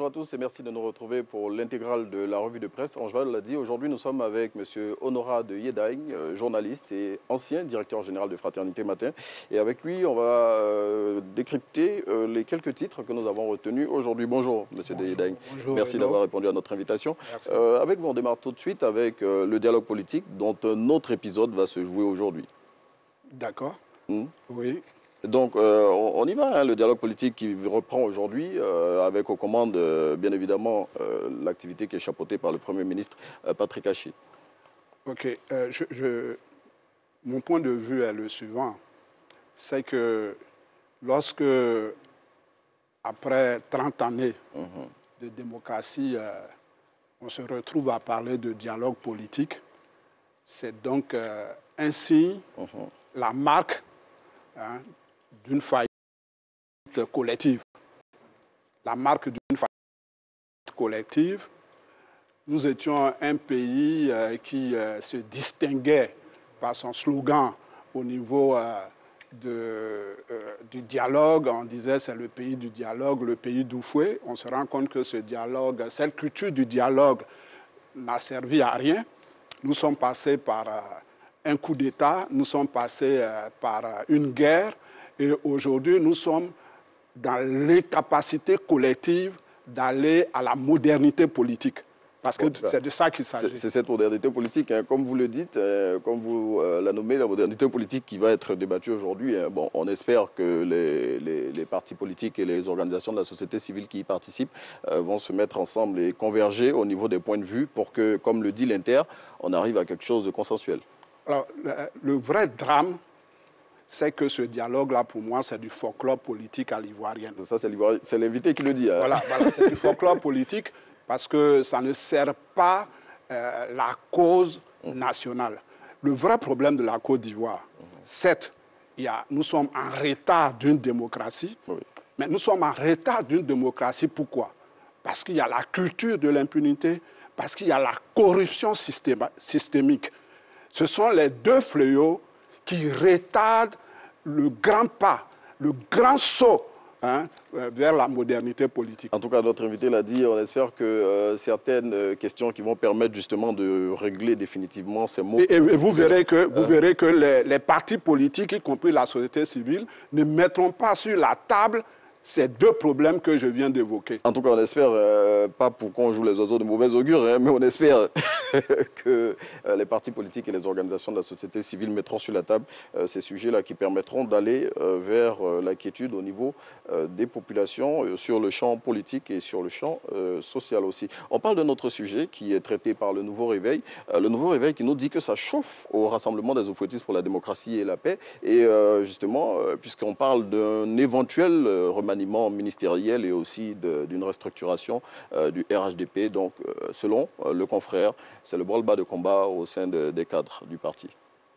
à tous et merci de nous retrouver pour l'intégrale de la revue de presse. Angeval l'a dit, aujourd'hui nous sommes avec M. Honora de Yedagne, journaliste et ancien directeur général de Fraternité Matin. Et avec lui, on va décrypter les quelques titres que nous avons retenus aujourd'hui. Bonjour M. de Yedagne, merci d'avoir répondu à notre invitation. Avec vous, on démarre tout de suite avec le dialogue politique dont un autre épisode va se jouer aujourd'hui. D'accord, oui. Donc, on y va, hein, le dialogue politique qui reprend aujourd'hui, avec aux commandes, bien évidemment, l'activité qui est chapeautée par le Premier ministre Patrick Hachi. Ok, mon point de vue est le suivant, c'est que lorsque, après 30 années de démocratie, on se retrouve à parler de dialogue politique, c'est donc ainsi la marque d'une faillite collective. La marque d'une faillite collective, nous étions un pays qui se distinguait par son slogan au niveau du dialogue. On disait c'est le pays du dialogue, le pays d'Oufoué. On se rend compte que ce dialogue, cette culture du dialogue n'a servi à rien. Nous sommes passés par un coup d'État, nous sommes passés par une guerre. Et aujourd'hui, nous sommes dans l'incapacité collective d'aller à la modernité politique. Parce que c'est de ça qu'il s'agit. C'est cette modernité politique, hein, comme vous le dites, comme vous la nommez, la modernité politique qui va être débattue aujourd'hui. Hein. Bon, on espère que les partis politiques et les organisations de la société civile qui y participent vont se mettre ensemble et converger au niveau des points de vue pour que, comme le dit l'Inter, on arrive à quelque chose de consensuel. Alors, le vrai drame, c'est que ce dialogue-là, pour moi, c'est du folklore politique à l'ivoirienne. Ça, c'est l'invité qui le dit. Hein. Voilà, c'est du folklore politique parce que ça ne sert pas la cause nationale. Le vrai problème de la Côte d'Ivoire, c'est nous sommes en retard d'une démocratie, mais nous sommes en retard d'une démocratie, pourquoi? Parce qu'il y a la culture de l'impunité, parce qu'il y a la corruption systémique. Ce sont les deux fléaux qui retardent le grand pas, le grand saut vers la modernité politique. En tout cas, notre invité l'a dit, on espère que certaines questions qui vont permettre justement de régler définitivement ces mots. Et vous verrez que les partis politiques, y compris la société civile, ne mettront pas sur la table ces deux problèmes que je viens d'évoquer. En tout cas, on espère, pas pour qu'on joue les oiseaux de mauvais augure, hein, mais on espère que les partis politiques et les organisations de la société civile mettront sur la table ces sujets-là qui permettront d'aller vers la quiétude au niveau des populations sur le champ politique et sur le champ social aussi. On parle de notre sujet qui est traité par le Nouveau Réveil. Le Nouveau Réveil qui nous dit que ça chauffe au rassemblement des oufouettistes pour la démocratie et la paix. Et justement, puisqu'on parle d'un éventuel remaniement ministériel et aussi d'une restructuration du RHDP. Donc, selon le confrère, c'est le branle-bas de combat au sein des cadres du parti.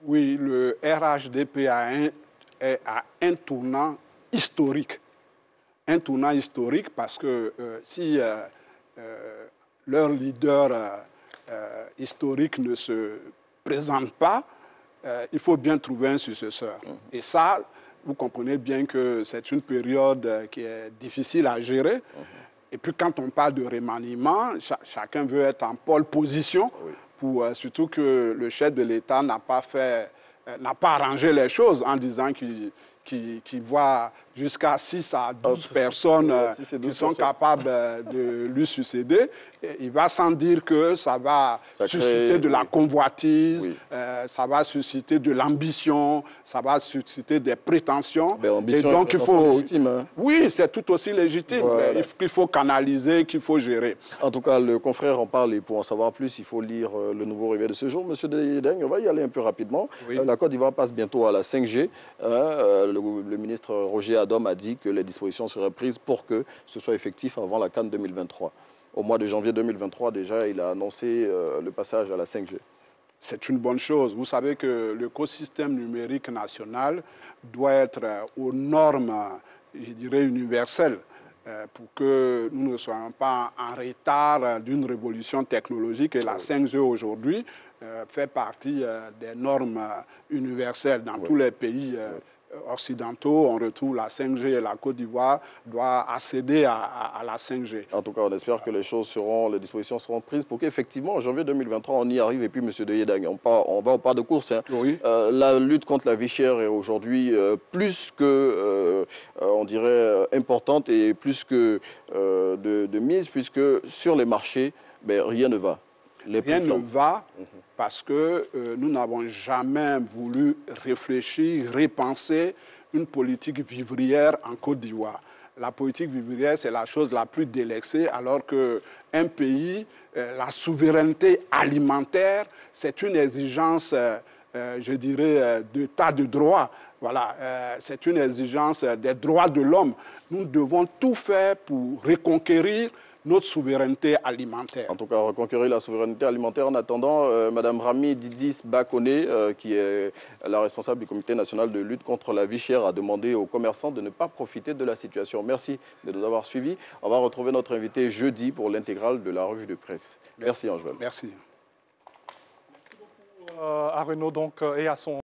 Oui, le RHDP est à un tournant historique. Un tournant historique parce que si leur leader historique ne se présente pas, il faut bien trouver un successeur. Et ça, vous comprenez bien que c'est une période qui est difficile à gérer. Et puis quand on parle de remaniement, chacun veut être en pole position, surtout que le chef de l'État n'a pas arrangé les choses en disant qu'il voit jusqu'à 6 à 12 personnes qui sont capables de lui succéder. Il va sans dire que ça va susciter de la convoitise, ça va susciter de l'ambition, ça va susciter des prétentions. Et donc il faut... légitime, hein. Oui, c'est tout aussi légitime, mais qu'il faut canaliser, qu'il faut gérer. En tout cas, le confrère en parle et pour en savoir plus, il faut lire le Nouveau Réveil de ce jour. Monsieur de Yedagne, on va y aller un peu rapidement. La Côte d'Ivoire passe bientôt à la 5G. Le ministre Roger Adom a dit que les dispositions seraient prises pour que ce soit effectif avant la CAN 2023. Au mois de janvier 2023, déjà, il a annoncé le passage à la 5G. C'est une bonne chose. Vous savez que l'écosystème numérique national doit être aux normes, je dirais, universelles, pour que nous ne soyons pas en retard d'une révolution technologique. Et la 5G aujourd'hui fait partie des normes universelles dans tous les pays occidentaux, on retrouve la 5G et la Côte d'Ivoire doit accéder à la 5G. En tout cas, on espère que les dispositions seront prises pour qu'effectivement, en janvier 2023, on y arrive. Et puis, M. Deyedang, on va au pas de course. Hein. Oui. La lutte contre la vie chère est aujourd'hui plus que, on dirait, importante et plus que de mise, puisque sur les marchés, ben, rien ne va. Rien ne va parce que nous n'avons jamais voulu réfléchir, repenser une politique vivrière en Côte d'Ivoire. La politique vivrière, c'est la chose la plus délaissée, alors qu'un pays, la souveraineté alimentaire, c'est une exigence, je dirais, d'état de droit. Voilà, c'est une exigence des droits de l'homme. Nous devons tout faire pour reconquérir notre souveraineté alimentaire. En tout cas, reconquérir la souveraineté alimentaire. En attendant, Mme Rami Didis Bakone, qui est la responsable du Comité national de lutte contre la vie chère, a demandé aux commerçants de ne pas profiter de la situation. Merci de nous avoir suivis. On va retrouver notre invité jeudi pour l'intégrale de la revue de presse. Merci, Angèle. Merci. Merci beaucoup à Renaud donc, et à son